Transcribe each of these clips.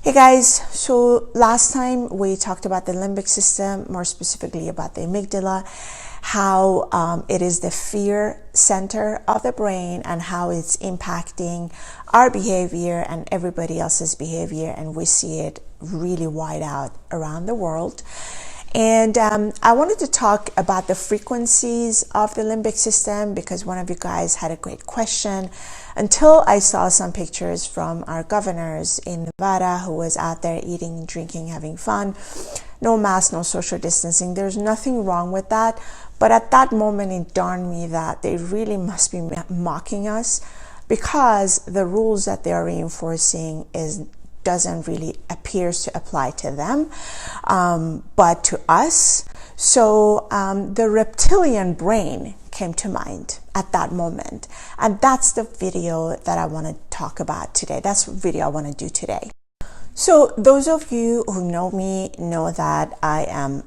Hey guys, so last time we talked about the limbic system, more specifically about the amygdala, how it is the fear center of the brain and how it's impacting our behavior and everybody else's behavior, and we see it really wide out around the world. And I wanted to talk about the frequencies of the limbic system because one of you guys had a great question until I saw some pictures from our governors in Nevada who was out there eating, drinking, having fun. No mask, no social distancing. There's nothing wrong with that. But at that moment, it dawned me that they really must be mocking us because the rules that they are reinforcing doesn't really appears to apply to them, but to us. So the reptilian brain came to mind at that moment. And that's the video that I want to talk about today. That's the video I want to do today. So those of you who know me know that I am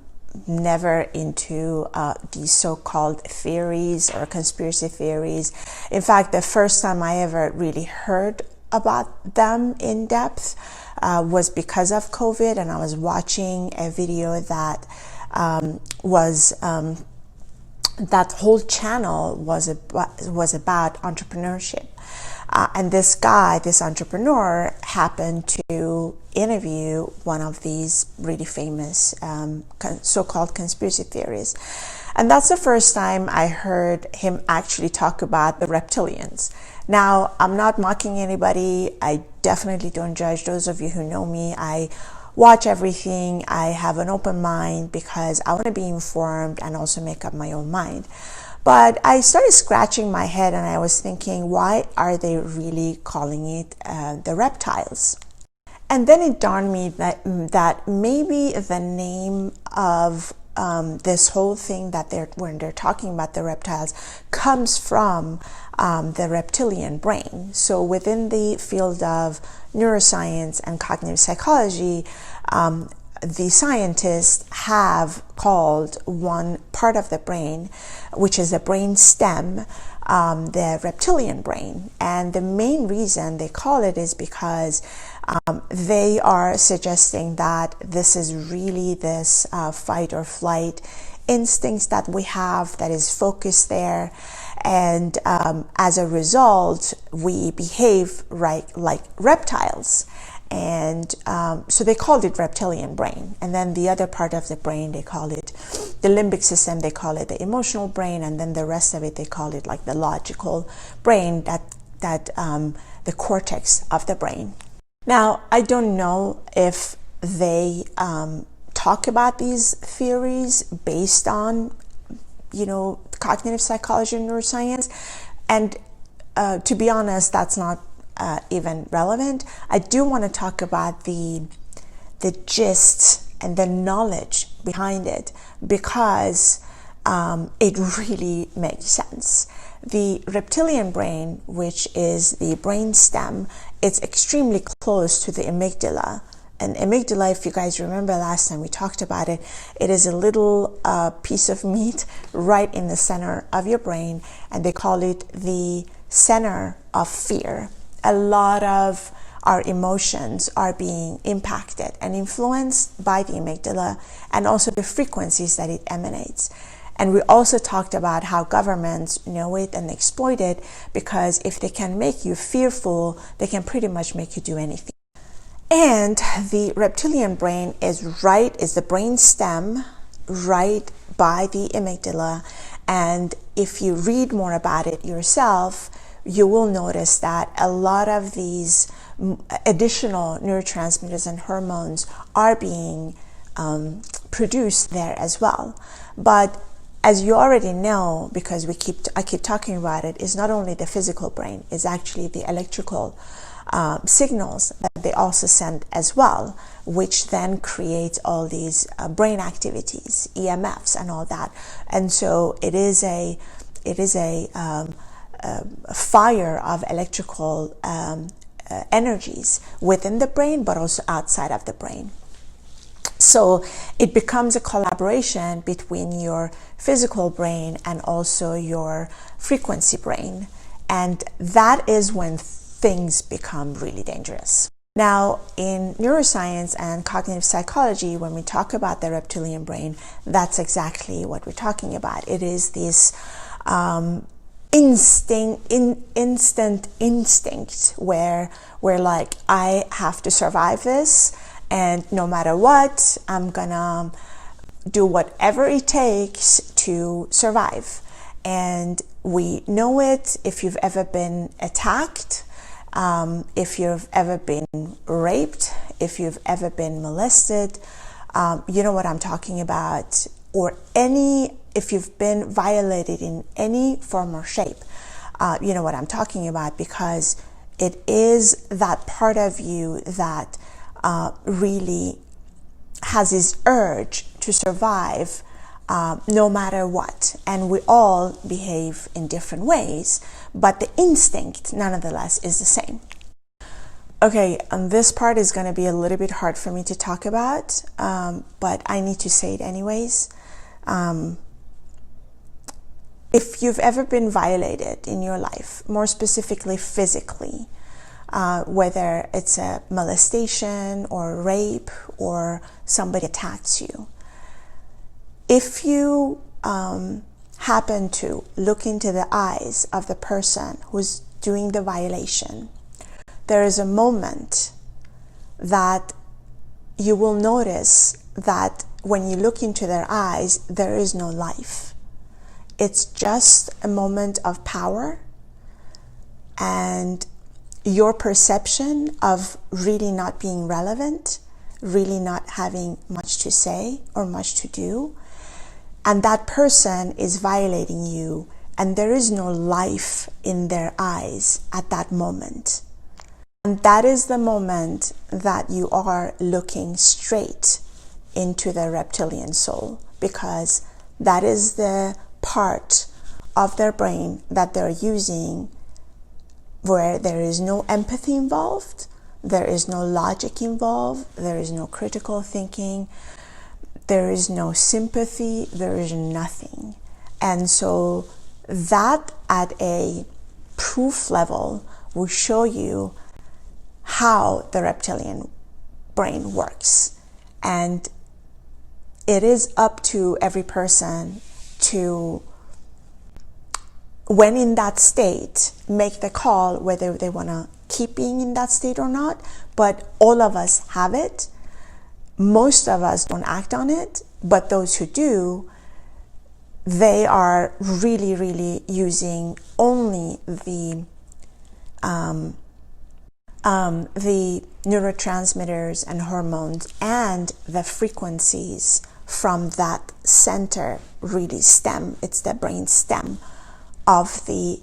never into these so-called theories or conspiracy theories. In fact, the first time I ever really heard about them in depth was because of COVID, and I was watching a video that that whole channel was about entrepreneurship, and this entrepreneur happened to interview one of these really famous so-called conspiracy theories. And that's the first time I heard him actually talk about the reptilians. Now, I'm not mocking anybody. I definitely don't judge. Those of you who know me, I watch everything. I have an open mind because I want to be informed and also make up my own mind. But I started scratching my head and I was thinking, why are they really calling it the reptiles? And then it dawned me that maybe the name of this whole thing that when they're talking about the reptiles comes from the reptilian brain. So within the field of neuroscience and cognitive psychology, the scientists have called one part of the brain, which is the brain stem, the reptilian brain. And the main reason they call it is because they are suggesting that this is really this fight or flight instincts that we have that is focused there. And as a result, we behave like reptiles. And so they called it reptilian brain. And then the other part of the brain, they call it the limbic system, they call it the emotional brain. And then the rest of it, they call it like the logical brain, the cortex of the brain. Now, I don't know if they talk about these theories based on, cognitive psychology and neuroscience. And to be honest, that's not even relevant. I do want to talk about the gist and the knowledge behind it because it really makes sense. The reptilian brain, which is the brain stem, it's extremely close to the amygdala. And amygdala, if you guys remember last time we talked about it, it is a little piece of meat right in the center of your brain, and they call it the center of fear. A lot of our emotions are being impacted and influenced by the amygdala and also the frequencies that it emanates. And we also talked about how governments know it and exploit it because if they can make you fearful, they can pretty much make you do anything. And the reptilian brain is the brain stem right by the amygdala. And if you read more about it yourself, you will notice that a lot of these additional neurotransmitters and hormones are being produced there as well. But as you already know, because I keep talking about it, is not only the physical brain, it's actually the electrical signals that they also send as well, which then creates all these brain activities, EMFs and all that. And so it is a fire of electrical energies within the brain, but also outside of the brain. So it becomes a collaboration between your physical brain and also your frequency brain. And that is when things become really dangerous. Now, in neuroscience and cognitive psychology, when we talk about the reptilian brain, that's exactly what we're talking about. It is this instant instinct where we're like, I have to survive this, and no matter what, I'm gonna do whatever it takes to survive. And we know it if you've ever been attacked, if you've ever been raped, if you've ever been molested, you know what I'm talking about, or if you've been violated in any form or shape, you know what I'm talking about, because it is that part of you that really has this urge to survive no matter what. And we all behave in different ways, but the instinct, nonetheless, is the same. Okay, this part is going to be a little bit hard for me to talk about, but I need to say it anyways. If you've ever been violated in your life, more specifically physically, whether it's a molestation or rape or somebody attacks you, if you happen to look into the eyes of the person who's doing the violation, there is a moment that you will notice that when you look into their eyes, there is no life. It's just a moment of power, and your perception of really not being relevant, really not having much to say or much to do, and that person is violating you, and there is no life in their eyes at that moment. And that is the moment that you are looking straight into the reptilian soul, because that is the part of their brain that they're using where there is no empathy involved, there is no logic involved, there is no critical thinking, there is no sympathy, there is nothing. And so that at a proof level will show you how the reptilian brain works. And it is up to every person to, when in that state, make the call whether they want to keep being in that state or not. But all of us have it. Most of us don't act on it, but those who do, they are really, really using only the neurotransmitters and hormones and the frequencies from that center, really stem. It's the brain stem of the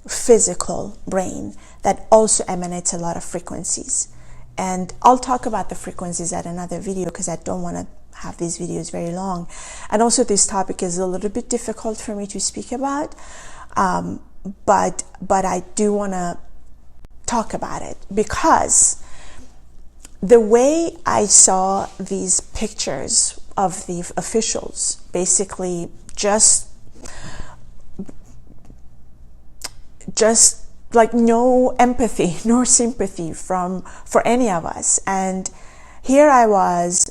physical brain that also emanates a lot of frequencies. And I'll talk about the frequencies at another video because I don't want to have these videos very long. And also this topic is a little bit difficult for me to speak about, but I do want to talk about it, because the way I saw these pictures of the officials, basically just like no empathy nor sympathy for any of us. And here I was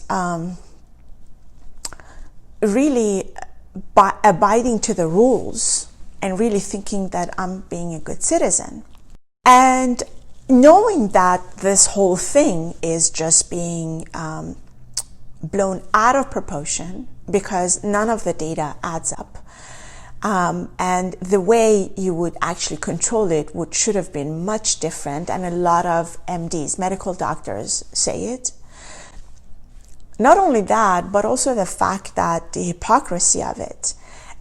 really abiding to the rules and really thinking that I'm being a good citizen. And knowing that this whole thing is just being blown out of proportion because none of the data adds up. And the way you would actually control it should have been much different. And a lot of MDs, medical doctors, say it. Not only that, but also the fact that the hypocrisy of it.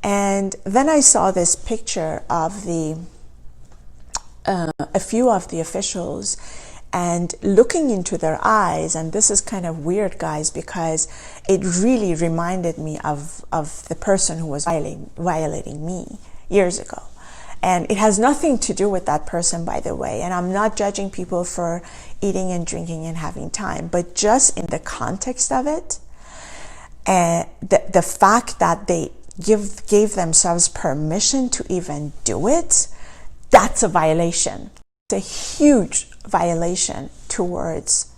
And then I saw this picture of a few of the officials, and looking into their eyes, and this is kind of weird, guys, because it really reminded me of the person who was violating me years ago. And it has nothing to do with that person, by the way, and I'm not judging people for eating and drinking and having time, but just in the context of it, the fact that they gave themselves permission to even do it, that's a violation. It's a huge violation towards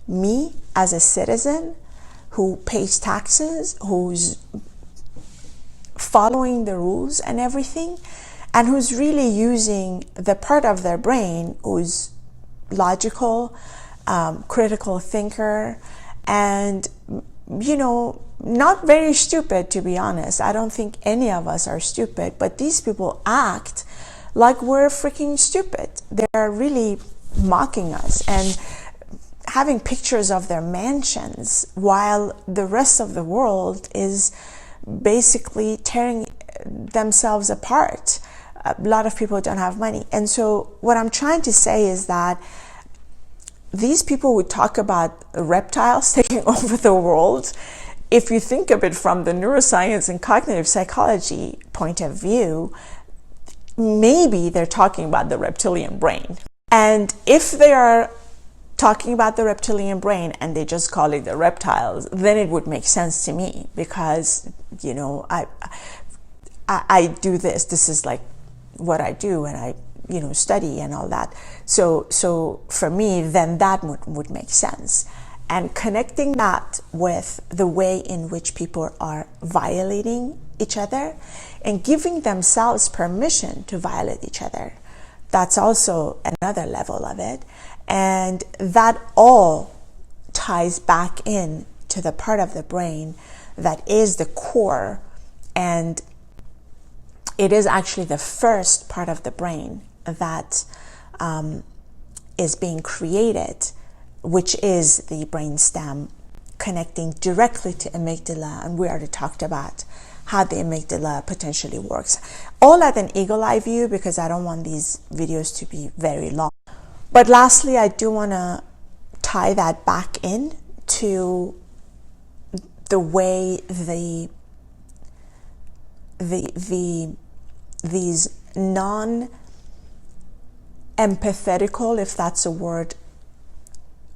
me as a citizen who pays taxes, who's following the rules and everything, and who's really using the part of their brain who's logical, critical thinker, and, you know, not very stupid, to be honest. I don't think any of us are stupid, but these people act like we're freaking stupid. They're really mocking us and having pictures of their mansions while the rest of the world is basically tearing themselves apart. A lot of people don't have money. And so what I'm trying to say is that these people would talk about reptiles taking over the world. If you think of it from the neuroscience and cognitive psychology point of view, maybe they're talking about the reptilian brain. And if they are talking about the reptilian brain and they just call it the reptiles, then it would make sense to me, because, you know, I do this. This is like what I do, and I, you know, study and all that. So for me, then that would make sense. And connecting that with the way in which people are violating each other and giving themselves permission to violate each other, that's also another level of it. And that all ties back in to the part of the brain that is the core, and it is actually the first part of the brain that is being created, which is the brainstem connecting directly to amygdala. And we already talked about how the amygdala potentially works. All at an eagle eye view, because I don't want these videos to be very long. But lastly, I do want to tie that back in to the way these non-empathetical, if that's a word,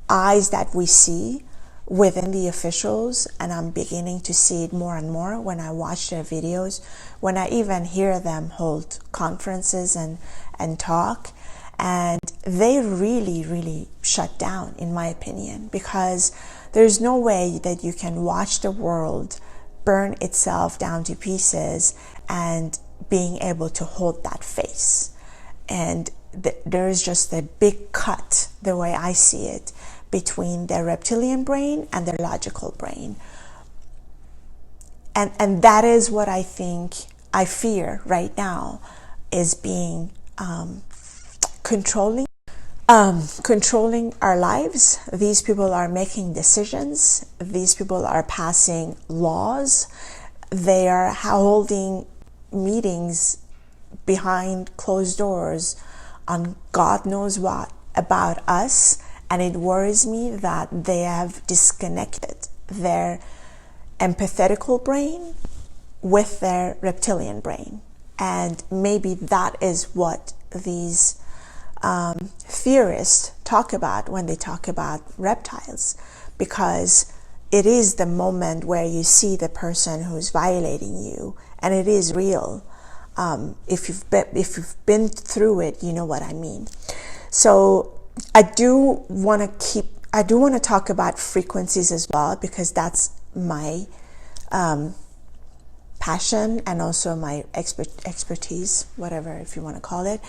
eyes that we see within the officials, and I'm beginning to see it more and more when I watch their videos, when I even hear them hold conferences and talk, and they really shut down, in my opinion, because there's no way that you can watch the world burn itself down to pieces and being able to hold that face. And there is just a big cut, the way I see it, between their reptilian brain and their logical brain. And that is what I fear right now is being controlling our lives. These people are making decisions. These people are passing laws. They are holding meetings behind closed doors on God knows what about us. And it worries me that they have disconnected their empathetical brain with their reptilian brain. And maybe that is what these theorists talk about when they talk about reptiles, because it is the moment where you see the person who's violating you, and it is real. If you've been through it, you know what I mean. So I do want to talk about frequencies as well, because that's my passion and also my expertise, whatever, if you want to call it.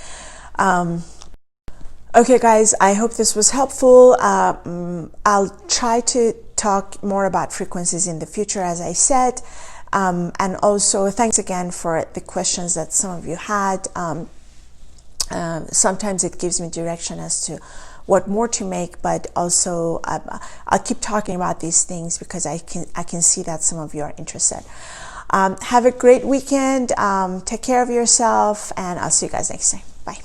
Okay, guys, I hope this was helpful. I'll try to talk more about frequencies in the future, as I said. And also, thanks again for the questions that some of you had. Sometimes it gives me direction as to what more to make, but also I'll keep talking about these things because I can see that some of you are interested. Have a great weekend. Take care of yourself, and I'll see you guys next time. Bye.